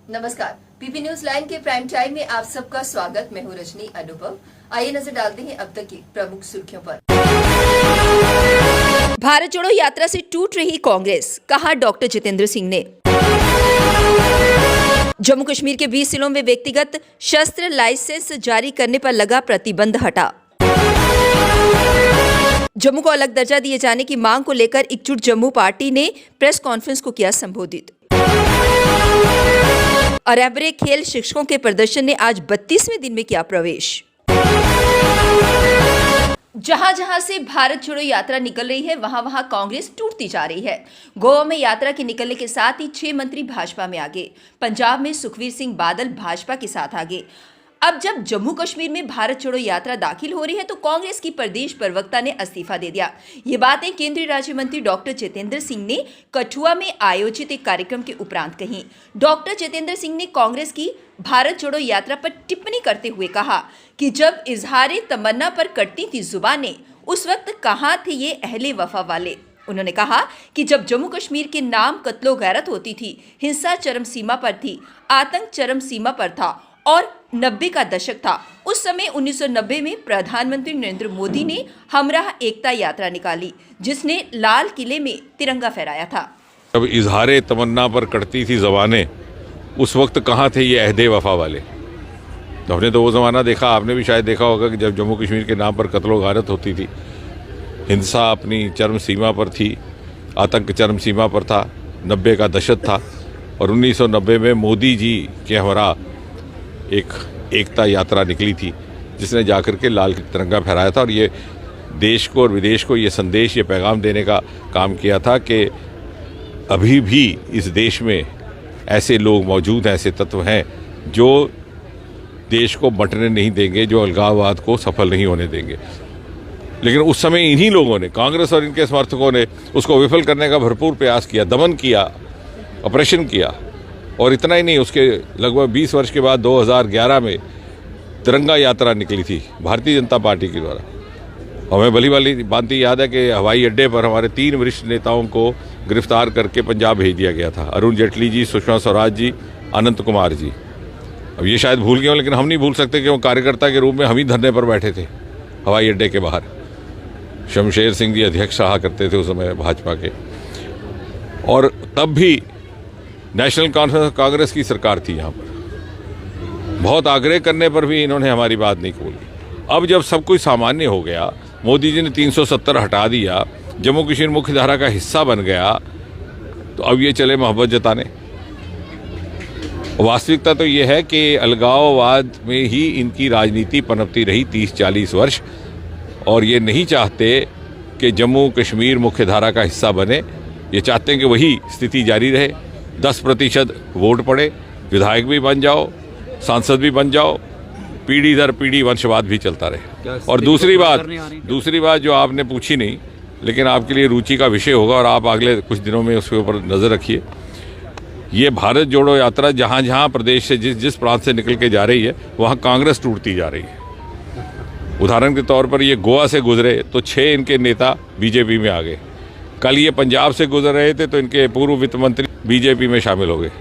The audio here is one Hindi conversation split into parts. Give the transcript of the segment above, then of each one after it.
नमस्कार, पीपी न्यूज लाइन के प्राइम टाइम में आप सबका स्वागत। मैं हूं रजनी अनुभव। आइए नजर डालते हैं अब तक की प्रमुख सुर्खियों पर। भारत जोड़ो यात्रा से टूट रही कांग्रेस, कहा डॉक्टर जितेंद्र सिंह ने। जम्मू कश्मीर के 20 जिलों में व्यक्तिगत शस्त्र लाइसेंस जारी करने पर लगा प्रतिबंध हटा। जम्मू को अलग दर्जा दिए जाने की मांग को लेकर एकजुट जम्मू पार्टी ने प्रेस कॉन्फ्रेंस को किया संबोधित। अरेबरे खेल शिक्षकों के प्रदर्शन ने आज 32वें दिन में किया प्रवेश। जहां जहां से भारत छोड़ो यात्रा निकल रही है, वहां वहां कांग्रेस टूटती जा रही है। गोवा में यात्रा के निकलने के साथ ही 6 मंत्री भाजपा में आ गए। पंजाब में सुखबीर सिंह बादल भाजपा के साथ आ गए। अब जब जम्मू कश्मीर में भारत छोड़ो यात्रा दाखिल हो रही है तो कांग्रेस की प्रदेश प्रवक्ता ने इस्तीफा दे दिया। ये बातें केंद्रीय राज्य मंत्री डॉक्टर जितेंद्र सिंह ने कठुआ में आयोजित एक कार्यक्रम के उपरांत कही। डॉक्टर जितेंद्र सिंह ने कांग्रेस की भारत छोड़ो यात्रा पर टिप्पणी करते हुए कहा कि जब इजहार तमन्ना पर कटती थी जुबानें, उस वक्त कहाँ थे ये अहले वफा वाले। उन्होंने कहा कि जब जम्मू कश्मीर के नाम कत्लो गैरत होती थी, हिंसा चरम सीमा पर थी, आतंक चरम सीमा पर था और 90 का दशक था। उस समय 1990 में प्रधानमंत्री नरेंद्र मोदी ने हमराह एकता यात्रा निकाली, जिसने लाल किले में तिरंगा फहराया था। जब इजहार तमन्ना पर कटती थी ज़बानें, उस वक्त कहाँ थे ये अहदे वफा वाले। तो हमने तो वो ज़माना देखा, आपने भी शायद देखा होगा कि जब जम्मू कश्मीर के नाम पर कत्लो गारत होती थी, हिंसा अपनी चरम सीमा पर थी, आतंक चरम सीमा पर था, 90 का दशक था और 1990 में मोदी जी के हमरा एक एकता यात्रा निकली थी, जिसने जाकर के लाल तिरंगा फहराया था और ये देश को और विदेश को ये संदेश, ये पैगाम देने का काम किया था कि अभी भी इस देश में ऐसे लोग मौजूद हैं, ऐसे तत्व हैं जो देश को बंटने नहीं देंगे, जो अलगाववाद को सफल नहीं होने देंगे। लेकिन उस समय इन्हीं लोगों ने, कांग्रेस और इनके समर्थकों ने उसको विफल करने का भरपूर प्रयास किया, दमन किया, ऑपरेशन किया। और इतना ही नहीं, उसके लगभग 20 वर्ष के बाद 2011 में तिरंगा यात्रा निकली थी भारतीय जनता पार्टी के द्वारा। हमें भली भाली बातें याद है कि हवाई अड्डे पर हमारे 3 वरिष्ठ नेताओं को गिरफ्तार करके पंजाब भेज दिया गया था, अरुण जेटली जी, सुषमा स्वराज जी, अनंत कुमार जी। अब ये शायद भूल गए हों, लेकिन हम नहीं भूल सकते कि वो कार्यकर्ता के रूप में हम ही धरने पर बैठे थे हवाई अड्डे के बाहर। शमशेर सिंह जी अध्यक्ष रहा करते थे उस समय भाजपा के, और तब भी नेशनल कॉन्फ्रेंस कांग्रेस की सरकार थी यहाँ पर। बहुत आग्रह करने पर भी इन्होंने हमारी बात नहीं खोली। अब जब सब कुछ सामान्य हो गया, मोदी जी ने 370 हटा दिया, जम्मू कश्मीर मुख्य धारा का हिस्सा बन गया, तो अब ये चले मोहब्बत जताने। वास्तविकता तो ये है कि अलगाववाद में ही इनकी राजनीति पनपती रही 30-40 वर्ष, और ये नहीं चाहते कि जम्मू कश्मीर मुख्य धारा का हिस्सा बने। ये चाहते हैं कि वही स्थिति जारी रहे, 10% वोट पड़े, विधायक भी बन जाओ, सांसद भी बन जाओ, पीढ़ी दर पीढ़ी वंशवाद भी चलता रहे। और दूसरी बात जो आपने पूछी नहीं, लेकिन आपके लिए रुचि का विषय होगा और आप अगले कुछ दिनों में उसके ऊपर नज़र रखिए। ये भारत जोड़ो यात्रा जहाँ जहाँ प्रदेश से जिस प्रांत से निकल के जा रही है, वहाँ कांग्रेस टूटती जा रही है। उदाहरण के तौर पर ये गोवा से गुजरे तो 6 इनके नेता बीजेपी में आ गए। कल ये पंजाब से गुजर रहे थे तो इनके पूर्व वित्त मंत्री बीजेपी में शामिल हो गए।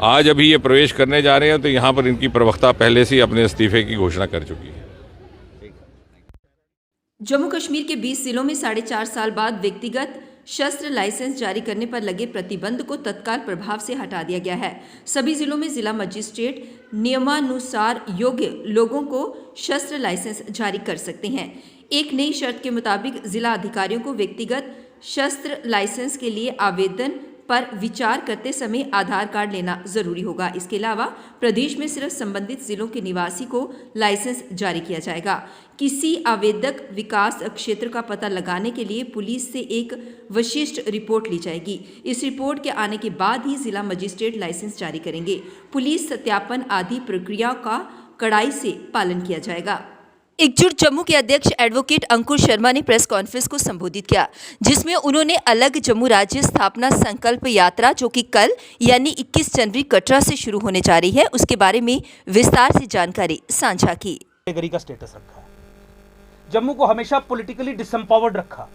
आज अभी ये प्रवेश करने जा रहे हैं तो यहाँ पर इनकी प्रवक्ता पहले से ही अपने इस्तीफे की घोषणा कर चुकी है। जम्मू कश्मीर के 20 जिलों में 4.5 साल बाद व्यक्तिगत शस्त्र लाइसेंस जारी करने पर लगे प्रतिबंध को तत्काल प्रभाव से हटा दिया गया है। सभी जिलों में जिला मजिस्ट्रेट नियमानुसार योग्य लोगों को शस्त्र लाइसेंस जारी कर सकते हैं। एक नई शर्त के मुताबिक जिला अधिकारियों को व्यक्तिगत शस्त्र लाइसेंस के लिए आवेदन पर विचार करते समय आधार कार्ड लेना जरूरी होगा। इसके अलावा प्रदेश में सिर्फ संबंधित जिलों के निवासी को लाइसेंस जारी किया जाएगा। किसी आवेदक विकास क्षेत्र का पता लगाने के लिए पुलिस से एक विशिष्ट रिपोर्ट ली जाएगी। इस रिपोर्ट के आने के बाद ही जिला मजिस्ट्रेट लाइसेंस जारी करेंगे। पुलिस सत्यापन आदि प्रक्रिया का कड़ाई से पालन किया जाएगा। एकजुट जम्मू के अध्यक्ष एडवोकेट अंकुर शर्मा ने प्रेस कॉन्फ्रेंस को संबोधित किया, जिसमें उन्होंने अलग जम्मू राज्य स्थापना संकल्प यात्रा जो कि कल यानी 21 जनवरी कटरा से शुरू होने जा रही है, उसके बारे में विस्तार से जानकारी साझा की। कैटेगरी का स्टेटस रखा है, जम्मू को हमेशा पॉलिटिकली डिसएम्पावर्ड रखा।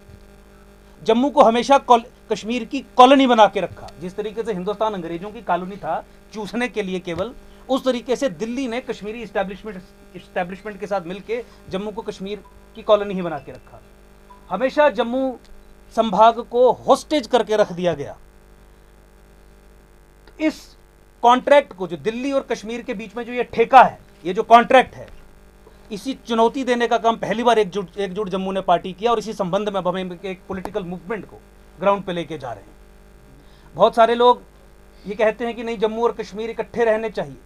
जम्मू को हमेशा कश्मीर की कॉलोनी बना के रखा। जिस तरीके से हिंदुस्तान अंग्रेजों की कॉलोनी था चूसने के लिए केवल, उस तरीके से दिल्ली ने कश्मीरी इस्टेब्लिशमेंट के साथ मिलकर जम्मू को कश्मीर की कॉलोनी ही बना के रखा। हमेशा जम्मू संभाग को होस्टेज करके रख दिया गया। इस कॉन्ट्रैक्ट को, जो दिल्ली और कश्मीर के बीच में जो ये ठेका है, ये जो कॉन्ट्रैक्ट है, इसी चुनौती देने का काम पहली बार एकजुट जम्मू ने पार्टी किया और इसी संबंध में अब हम एक पॉलिटिकल मूवमेंट को ग्राउंड पे लेके जा रहे हैं। बहुत सारे लोग ये कहते हैं कि नहीं, जम्मू और कश्मीर इकट्ठे रहने चाहिए,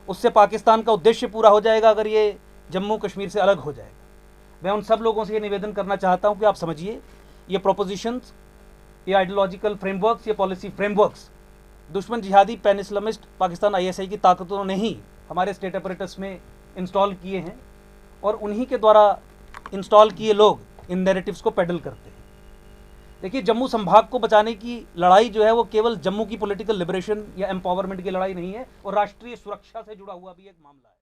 उससे पाकिस्तान का उद्देश्य पूरा हो जाएगा अगर ये जम्मू कश्मीर से अलग हो जाएगा। मैं उन सब लोगों से ये निवेदन करना चाहता हूँ कि आप समझिए, ये प्रोपोजिशंस, ये आइडियोलॉजिकल फ्रेमवर्क्स, ये पॉलिसी फ्रेमवर्क्स दुश्मन जिहादी पैन इस्लामिस्ट पाकिस्तान ISI की ताकतों ने ही हमारे स्टेट अपरेटस में इंस्टॉल किए हैं और उन्हीं के द्वारा इंस्टॉल किए लोग इन नैरेटिव्स को पेडल करते हैं। देखिए, जम्मू संभाग को बचाने की लड़ाई जो है वो केवल जम्मू की पॉलिटिकल लिबरेशन या एम्पावरमेंट की लड़ाई नहीं है, और राष्ट्रीय सुरक्षा से जुड़ा हुआ भी एक मामला है।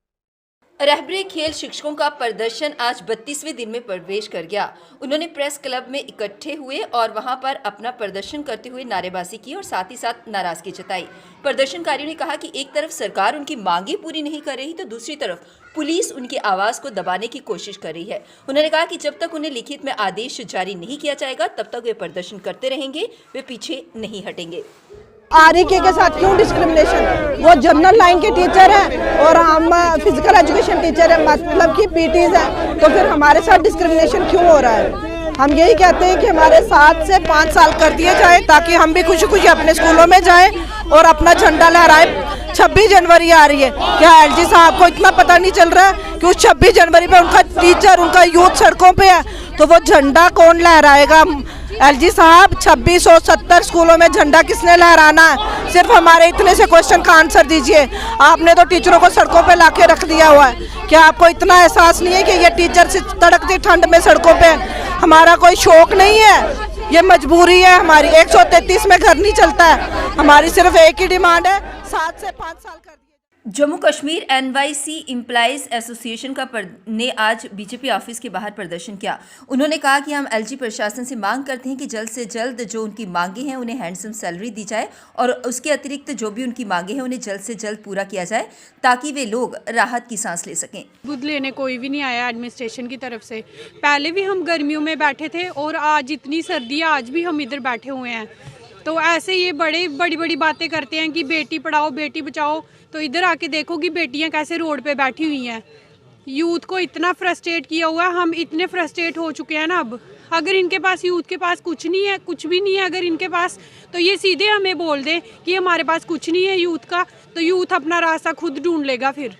रहबरे खेल शिक्षकों का प्रदर्शन आज 32वें दिन में प्रवेश कर गया। उन्होंने प्रेस क्लब में इकट्ठे हुए और वहां पर अपना प्रदर्शन करते हुए नारेबाजी की और साथ ही साथ नाराजगी जताई। प्रदर्शनकारियों ने कहा कि एक तरफ सरकार उनकी मांगे पूरी नहीं कर रही तो दूसरी तरफ पुलिस उनकी आवाज को दबाने की कोशिश कर रही है। उन्होंने कहा कि जब तक उन्हें लिखित में आदेश जारी नहीं किया जाएगा तब तक वे प्रदर्शन करते रहेंगे, वे पीछे नहीं हटेंगे। REK के साथ क्यों डिस्क्रिमिनेशन? वो जनरल लाइन के टीचर हैं और हम फिजिकल एजुकेशन टीचर हैं, मतलब कि PTs हैं, तो फिर हमारे साथ डिस्क्रिमिनेशन क्यों हो रहा है? हम यही कहते हैं कि हमारे 7 से 5 साल कर दिए जाए ताकि हम भी खुशी खुशी अपने स्कूलों में जाएं और अपना झंडा लहराएं। 26 जनवरी आ रही है, क्या LG साहब को इतना पता नहीं चल रहा है कि उस 26 जनवरी पे उनका टीचर, उनका यूथ सड़कों पे है, तो वो झंडा कौन लहराएगा? LG साहब, 2670 स्कूलों में झंडा किसने लहराना है? सिर्फ हमारे इतने से क्वेश्चन का आंसर दीजिए। आपने तो टीचरों को सड़कों पे लाके रख दिया हुआ है। क्या आपको इतना एहसास नहीं है कि ये टीचर से तड़कती ठंड में सड़कों पे? हमारा कोई शौक नहीं है, ये मजबूरी है हमारी। 133 में घर नहीं चलता है। हमारी सिर्फ एक ही डिमांड है, 7 से 5 साल कर दिए। Jammu Kashmir NYC employees association ने आज बीजेपी ऑफिस के बाहर प्रदर्शन किया। उन्होंने कहा कि हम LG प्रशासन से मांग करते हैं कि जल्द से जल्द जो उनकी मांगे हैं उन्हें हैंडसम सैलरी दी जाए और उसके अतिरिक्त जो भी उनकी मांगे हैं उन्हें जल्द से जल्द पूरा किया जाए ताकि वे लोग राहत की सांस ले सकें। बुध लेने कोई भी नहीं आया एडमिनिस्ट्रेशन की तरफ से। पहले भी हम गर्मियों में बैठे थे और आज इतनी सर्दी है, आज भी हम इधर बैठे हुए हैं। तो ऐसे ये बड़ी बड़ी बातें करते हैं कि बेटी पढ़ाओ बेटी बचाओ, तो इधर आके देखो कि बेटियां कैसे रोड पे बैठी हुई हैं। यूथ को इतना फ्रस्ट्रेट किया हुआ है, हम इतने फ्रस्ट्रेट हो चुके हैं ना। अब अगर इनके पास, यूथ के पास कुछ नहीं है, कुछ भी नहीं है अगर इनके पास, तो ये सीधे हमें बोल दें कि हमारे पास कुछ नहीं है यूथ का, तो यूथ अपना रास्ता खुद ढूंढ लेगा। फिर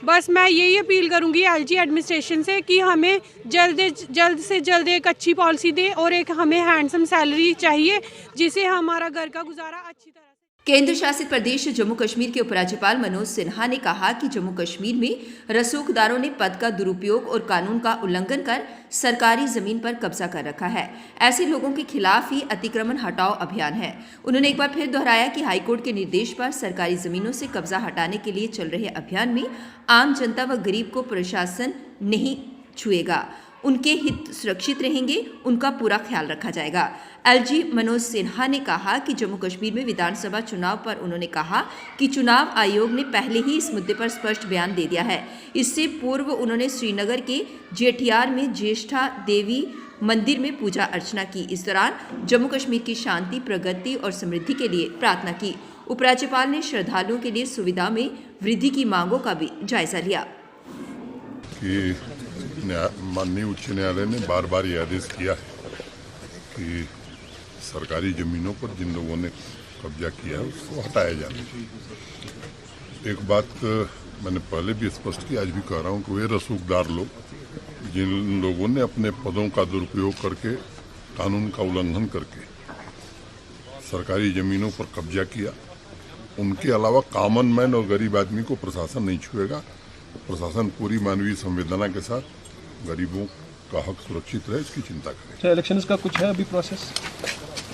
बस मैं यही अपील करूंगी LG एडमिनिस्ट्रेशन से कि हमें जल्द से जल्द एक अच्छी पॉलिसी दे और एक हमें हैंडसम सैलरी चाहिए जिससे हमारा घर का गुजारा अच्छी तरह। केंद्र शासित प्रदेश जम्मू कश्मीर के उपराज्यपाल मनोज सिन्हा ने कहा कि जम्मू कश्मीर में रसूखदारों ने पद का दुरुपयोग और कानून का उल्लंघन कर सरकारी जमीन पर कब्जा कर रखा है। ऐसे लोगों के खिलाफ ही अतिक्रमण हटाओ अभियान है। उन्होंने एक बार फिर दोहराया कि हाईकोर्ट के निर्देश पर सरकारी जमीनों से कब्जा हटाने के लिए चल रहे अभियान में आम जनता व गरीब को प्रशासन नहीं छुएगा, उनके हित सुरक्षित रहेंगे, उनका पूरा ख्याल रखा जाएगा। LG मनोज सिन्हा ने कहा कि जम्मू कश्मीर में विधानसभा चुनाव पर उन्होंने कहा कि चुनाव आयोग ने पहले ही इस मुद्दे पर स्पष्ट बयान दे दिया है। इससे पूर्व उन्होंने श्रीनगर के जेठियार में ज्येष्ठा देवी मंदिर में पूजा अर्चना की। इस दौरान जम्मू कश्मीर की शांति, प्रगति और समृद्धि के लिए प्रार्थना की। उपराज्यपाल ने श्रद्धालुओं के लिए सुविधा में वृद्धि की मांगों का भी जायजा लिया। माननीय उच्च न्यायालय ने बार बार यह आदेश किया है कि सरकारी जमीनों पर जिन लोगों ने कब्जा किया है उसको हटाया जाना चाहिए। एक बात मैंने पहले भी स्पष्ट की, आज भी कह रहा हूँ कि वे रसूखदार लोग जिन लोगों ने अपने पदों का दुरुपयोग करके, कानून का उल्लंघन करके सरकारी जमीनों पर कब्जा किया, उनके अलावा कॉमन मैन और गरीब आदमी को प्रशासन नहीं छुएगा। प्रशासन पूरी मानवीय संवेदना के साथ गरीबों का हक सुरक्षित रहे, इसकी चिंता करें। इलेक्शंस का कुछ है अभी प्रोसेस?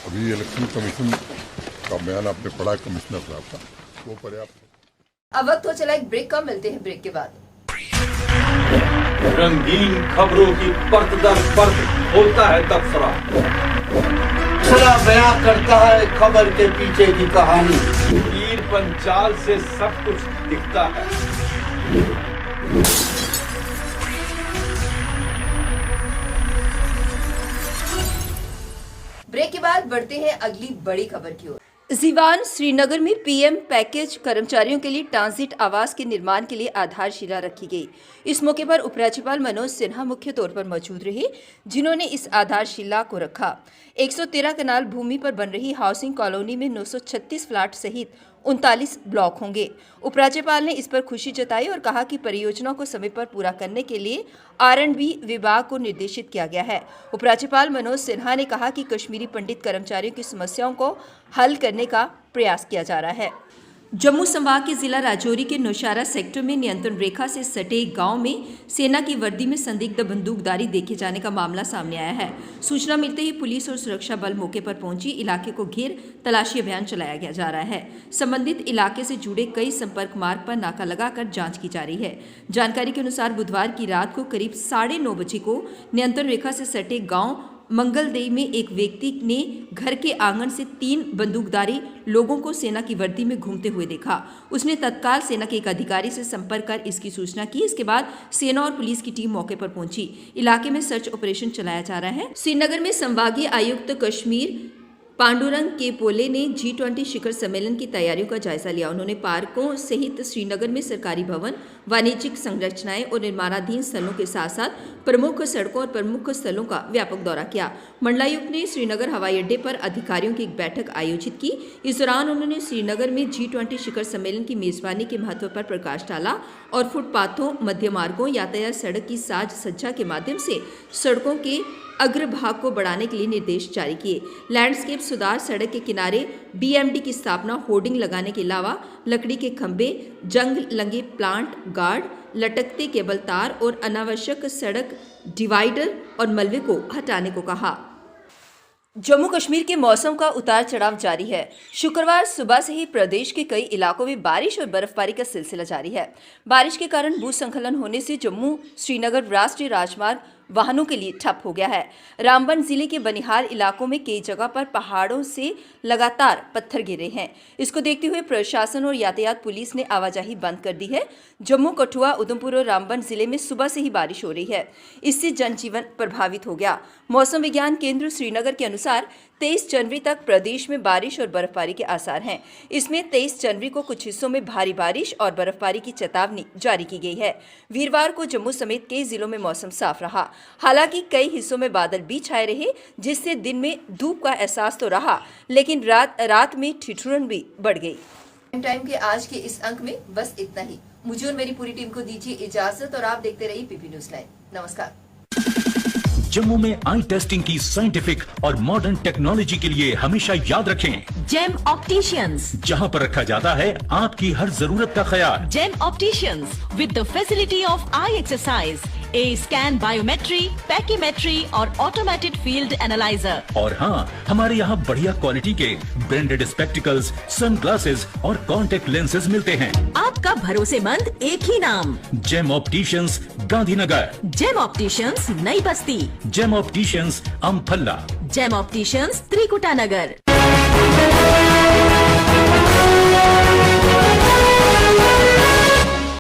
अभी इलेक्शन कमीशन का बयान आपने पढ़ा कमिश्नर साहब का, वो पर्याप्त है। अब वक्त हो चला एक ब्रेक का, मिलते हैं ब्रेक के बाद। रंगीन खबरों की परत दर परत होता है तबसरा, दूसरा बयां करता है खबर के पीछे की कहानी। तीर पंचाल से सब कुछ दिखता है। ब्रेक के बाद बढ़ते हैं अगली बड़ी खबर की ओर। जीवान श्रीनगर में पीएम पैकेज कर्मचारियों के लिए ट्रांजिट आवास के निर्माण के लिए आधारशिला रखी गई। इस मौके पर उपराज्यपाल मनोज सिन्हा मुख्य तौर पर मौजूद रहे, जिन्होंने इस आधारशिला को रखा। 113 कनाल भूमि पर बन रही हाउसिंग कॉलोनी में 936 फ्लैट सहित 39 ब्लॉक होंगे। उपराज्यपाल ने इस पर खुशी जताई और कहा कि परियोजना को समय पर पूरा करने के लिए R&B विभाग को निर्देशित किया गया है। उपराज्यपाल मनोज सिन्हा ने कहा कि कश्मीरी पंडित कर्मचारियों की समस्याओं को हल करने का प्रयास किया जा रहा है। जम्मू संभाग के जिला राजौरी के नौशहरा सेक्टर में नियंत्रण रेखा से सटे एक गांव में सेना की वर्दी में संदिग्ध बंदूकधारी देखे जाने का मामला सामने आया है। सूचना मिलते ही पुलिस और सुरक्षा बल मौके पर पहुंची इलाके को घेर तलाशी अभियान चलाया जा रहा है। संबंधित इलाके से जुड़े कई संपर्क मार्ग पर नाका लगाकर जांच की जा रही है। जानकारी के अनुसार बुधवार की रात को करीब 9:30 बजे को नियंत्रण रेखा से सटे गाँव मंगलदेई में एक व्यक्ति ने घर के आंगन से 3 बंदूकधारी लोगों को सेना की वर्दी में घूमते हुए देखा। उसने तत्काल सेना के एक अधिकारी से संपर्क कर इसकी सूचना की। इसके बाद सेना और पुलिस की टीम मौके पर पहुंची। इलाके में सर्च ऑपरेशन चलाया जा रहा है। श्रीनगर में संभागीय आयुक्त कश्मीर पांडुरंग के पोले ने G20 शिखर सम्मेलन की तैयारियों का जायजा लिया। उन्होंने पार्कों सहित श्रीनगर में सरकारी भवन, वाणिज्यिक संरचनाएं और निर्माणाधीन स्थलों के साथ साथ प्रमुख सड़कों और प्रमुख स्थलों का व्यापक दौरा किया। मंडलायुक्त ने श्रीनगर हवाई अड्डे पर अधिकारियों की एक बैठक आयोजित की। इस दौरान उन्होंने श्रीनगर में G20 शिखर सम्मेलन की मेजबानी के महत्व पर प्रकाश डाला और फुटपाथों, मध्य मार्गों, यातायात सड़क की साज सज्जा के माध्यम से सड़कों के अग्रभाग को बढ़ाने के लिए निर्देश जारी किए। लैंडस्केप सुधार, सड़क के किनारे BMD की स्थापना, होर्डिंग लगाने के अलावा लकड़ी के खंभे, जंग लंगे प्लांट गार्ड, लटकते केबल तार और अनावश्यक सड़क डिवाइडर और मलबे को हटाने को कहा। जम्मू कश्मीर के मौसम का उतार चढ़ाव जारी है। शुक्रवार सुबह से ही प्रदेश के कई इलाकों में बारिश और बर्फबारी का सिलसिला जारी है। बारिश के कारण भूस्खलन होने से जम्मू श्रीनगर राष्ट्रीय राजमार्ग वाहनों के लिए ठप हो गया है। रामबन जिले के बनिहाल इलाकों में कई जगह पर पहाड़ों से लगातार पत्थर गिरे हैं। इसको देखते हुए प्रशासन और यातायात पुलिस ने आवाजाही बंद कर दी है। जम्मू, कठुआ, उधमपुर और रामबन जिले में सुबह से ही बारिश हो रही है। इससे जनजीवन प्रभावित हो गया। मौसम विज्ञान केंद्र श्रीनगर के अनुसार 23 जनवरी तक प्रदेश में बारिश और बर्फबारी के आसार हैं। इसमें 23 जनवरी को कुछ हिस्सों में भारी बारिश और बर्फबारी की चेतावनी जारी की गई है। वीरवार को जम्मू समेत कई जिलों में मौसम साफ रहा। हालांकि कई हिस्सों में बादल भी छाए रहे, जिससे दिन में धूप का एहसास तो रहा, लेकिन रात में ठिठुरन भी बढ़ गई। टाइम के आज के इस अंक में बस इतना ही। मुझे और मेरी पूरी टीम को दीजिए इजाजत और आप देखते रहिए PP न्यूज़ लाइव। नमस्कार। जम्मू में आई टेस्टिंग की साइंटिफिक और मॉडर्न टेक्नोलॉजी के लिए हमेशा याद रखें जेम ऑप्टिशियंस, जहां पर रखा जाता है आपकी हर जरूरत का ख्याल। Gem opticians with the facility of eye exercise, A scan, biometry, pachymetry और ऑटोमेटेड फील्ड एनालाइजर। और हाँ, हमारे यहाँ बढ़िया क्वालिटी के ब्रांडेड स्पेक्टिकल्स, सनग्लासेस और कॉन्टेक्ट लेंसेज मिलते हैं। आपका भरोसेमंद एक ही नाम, Gem opticians, Gandhinagar. Gem opticians, Nai Basti. Gem opticians, Amphalla. Gem opticians, Trikuta नगर।